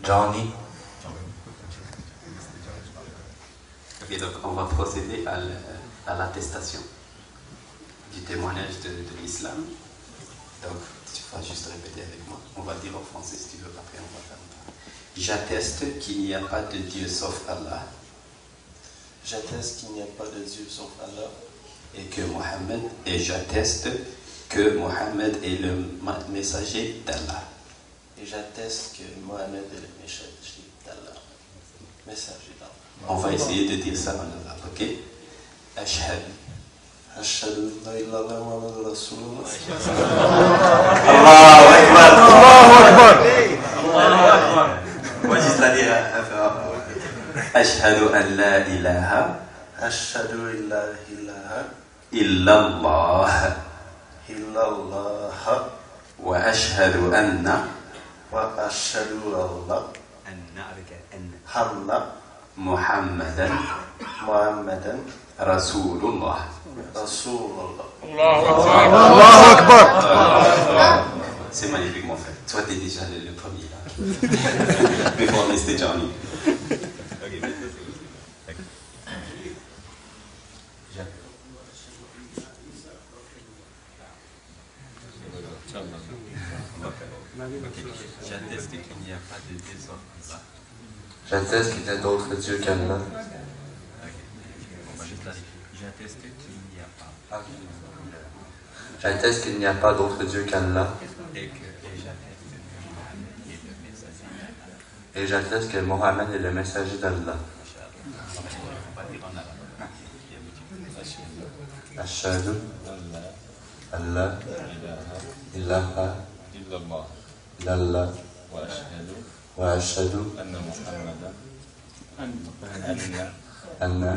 Johnny. Ok, donc on va procéder à l'attestation du témoignage de l'islam. Donc, tu vas juste répéter avec moi. On va dire en français si tu veux, après on va faire un temps. J'atteste qu'il n'y a pas de Dieu sauf Allah. J'atteste qu'il n'y a pas de Dieu sauf Allah. Et j'atteste que Mohammed est le messager d'Allah. Et j'atteste que Mohammed est le messager d'Allah. Messager d'Allah. On va essayer de dire ça en arabe, ok? Ashhad. Ashhadu an la ilaha illallah Muhammadur Rasulullah. Allahu Akbar. Allahu Akbar. On va juste la dire un peu. Ashhadu an la ilaha. Ashhadu an la ilaha illallah. Illallah. Wa ashhadu anna. Wa ashhadu Allah. Anna. Muhammadan. Rasulullah. Rasulullah. Allahu Akbar. C'est magnifique mon frère. Toi t'es déjà le premier là. Before Mr. Johnny. J'atteste qu'il n'y a pas de Dieu sauf Allah. J'atteste qu'il n'y a d'autre Dieu qu'Allah. On va juste la dire. J'atteste qu'il n'y a pas. J'atteste qu'il n'y a pas d'autre Dieu qu'Allah. Et j'atteste que Mohammed est le messager d'Allah. Ashhadu an la ilaha illallah wa ashhadu anna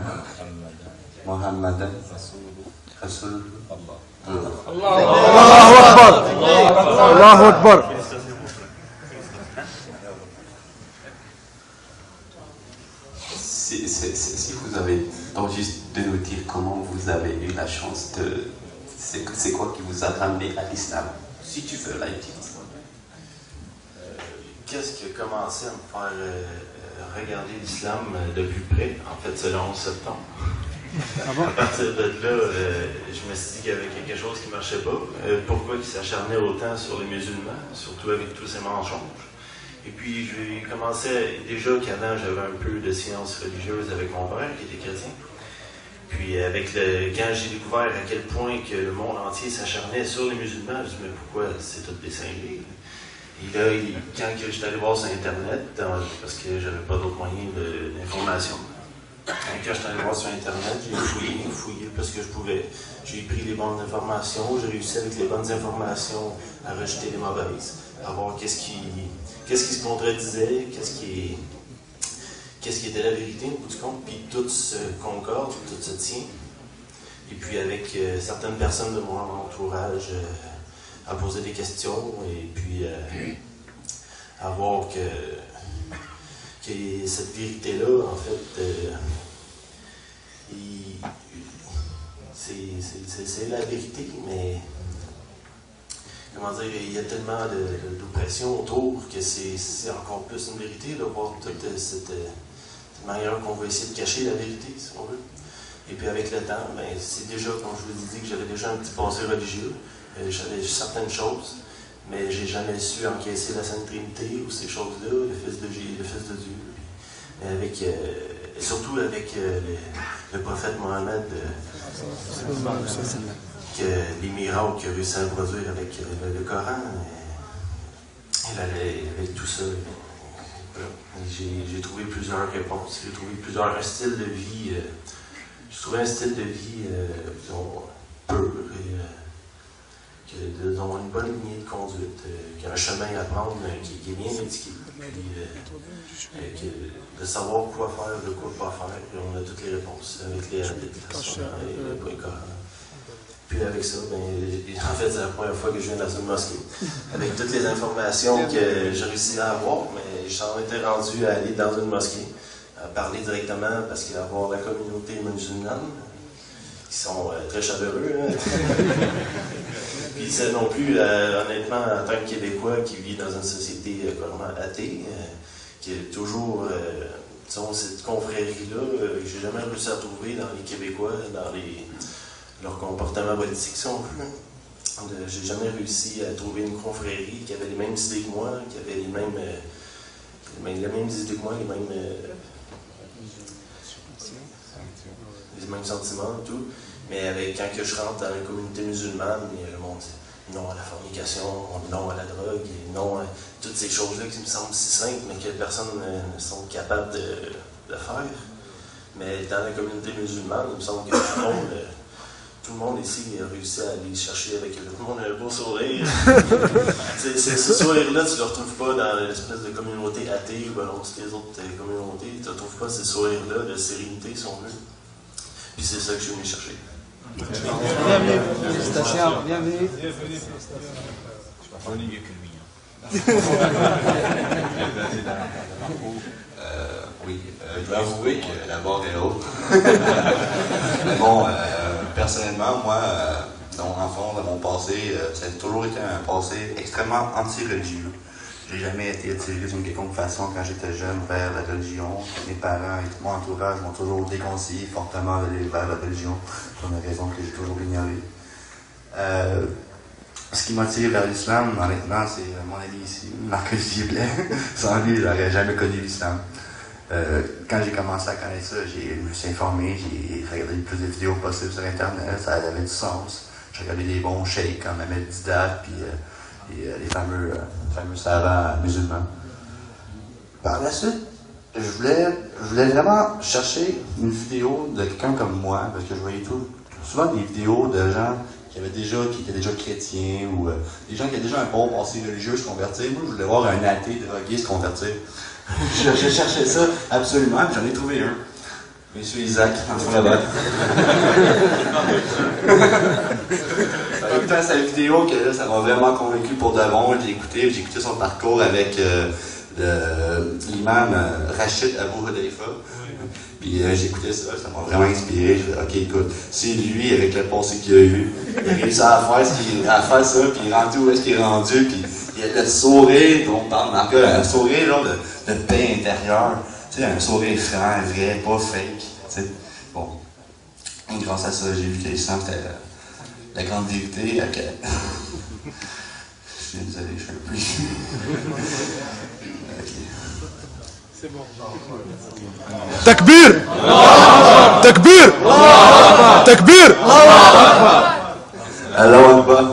Muhammadan Rasulullah. Allahu Akbar. Allahu Akbar. Si vous avez donc juste de nous dire comment vous avez eu la chance de... C'est quoi qui vous a ramené à l'islam? Si tu veux, là, qu'est-ce qui a commencé à me faire regarder l'islam de plus près? En fait, c'est le 11 septembre. À partir de là, je me suis dit qu'il y avait quelque chose qui ne marchait pas. Pourquoi il s'acharnait autant sur les musulmans, surtout avec tous ces mensonges? Et puis, j'ai commencé, déjà qu'avant, j'avais un peu de sciences religieuses avec mon père, qui était chrétien. Puis, quand j'ai découvert à quel point que le monde entier s'acharnait sur les musulmans, je me suis dit, mais pourquoi c'est tout des cinglés? Et là, quand je suis allé voir sur Internet, parce que j'avais pas d'autres moyens d'information, quand je suis allé voir sur Internet, j'ai fouillé parce que je pouvais. J'ai pris les bonnes informations, j'ai réussi avec les bonnes informations à rejeter les mauvaises, à voir qu'est-ce qui se contredisait, qu'est-ce qui était la vérité au bout du compte, puis tout se concorde, tout se tient. Et puis avec certaines personnes de mon entourage à poser des questions et puis à voir que cette vérité-là, en fait, c'est la vérité, mais comment dire, il y a tellement d'oppression autour que c'est encore plus une vérité de voir toute cette manière qu'on va essayer de cacher la vérité, si on veut. Et puis avec le temps, ben, c'est déjà, comme je vous ai dit, que j'avais déjà un petit passé religieux, j'avais certaines choses, mais j'ai jamais su encaisser la Sainte Trinité ou ces choses-là, le Fils de Dieu. Mais surtout avec le prophète Mohammed, les miracles qu'il a réussi à produire avec le Coran, avec tout ça. Voilà. J'ai trouvé plusieurs réponses, j'ai trouvé plusieurs styles de vie. J'ai trouvé un style de vie, disons, pur, disons, une bonne lignée de conduite, qui a un chemin à prendre, qui est bien indiqué. Puis, de savoir quoi faire, de quoi pas faire, puis on a toutes les réponses avec les hadiths, et le Coran. Puis avec ça, ben, en fait, c'est la première fois que je viens dans une mosquée. Avec toutes les informations que j'ai réussi à avoir, mais j'en étais rendu à aller dans une mosquée, à parler directement, parce qu'il y a avoir la communauté musulmane, qui qui sont très chaleureux. Hein? Puis c'est non plus, honnêtement, en tant que Québécois qui vit dans une société vraiment athée, qui est toujours, disons, cette confrérie-là, j'ai jamais réussi à trouver dans les Québécois, dans leur comportement politique, si on veut. J'ai jamais réussi à trouver une confrérie qui avait les mêmes idées que moi, qui avait les mêmes idées que moi, les mêmes sentiments et tout. Mais quand je rentre dans la communauté musulmane, le monde dit non à la fornication, non à la drogue, et non à toutes ces choses-là qui me semblent si simples, mais que personne ne sont capables de faire. Mais dans la communauté musulmane, il me semble que tout le monde ici a réussi à aller chercher avec tout le monde un beau sourire. Ce sourire-là, tu ne le retrouves pas dans l'espèce de communauté athée ou dans toutes les autres communautés. Tu ne retrouves pas ce sourire-là de sérénité, si on veut. Puis c'est ça que je suis venu chercher. Bienvenue. Félicitations. Bienvenue. Oui, je dois avouer que la barre est haute. Mais bon, personnellement, moi, dans mon enfance, dans mon passé, ça a toujours été un passé extrêmement anti-religieux. J'ai jamais été attiré d'une quelconque façon quand j'étais jeune vers la religion. Mes parents et tout mon entourage m'ont toujours déconseillé fortement d'aller vers la religion, pour une raison que j'ai toujours ignorée. Ce qui m'a tiré vers l'islam, honnêtement, c'est mon ami ici, Marc-Olivier Blais. Sans lui, j'aurais jamais connu l'islam. Quand j'ai commencé à connaître ça, je me suis informé, j'ai regardé le plus de vidéos possibles sur Internet, ça avait du sens. J'ai regardé des bons sheikhs comme Ahmed Didat, puis les fameux savants musulmans. Par la suite, je voulais vraiment chercher une vidéo de quelqu'un comme moi, parce que je voyais souvent des vidéos de gens qui étaient déjà chrétiens, ou des gens qui avaient déjà un bon passé religieux se convertir. Moi, je voulais voir un athée drogué se convertir. Je cherchais ça absolument, puis j'en ai trouvé un. Monsieur Isaac, en dessous là-bas. Écoutant sa vidéo, que là, ça m'a vraiment convaincu pour de bon. J'ai écouté son parcours avec l'imam Rachid Abou Hudayfa. Puis j'ai écouté ça m'a vraiment inspiré. Je me suis dit, ok, écoute, c'est lui, avec le passé qu'il a eu, il a réussi à faire ça, puis il est rendu où est-ce qu'il est rendu, puis il a le sourire dont on parle, Marc, un sourire genre de paix intérieure, tu sais, un sourire franc, vrai, pas fake, tu sais. Bon, et grâce à ça, j'ai vu que l'islam c'était la grande vérité. Je suis désolé, je suis un peu. C'est bon. Takbir! Takbir! Takbir! Allahu Akbar.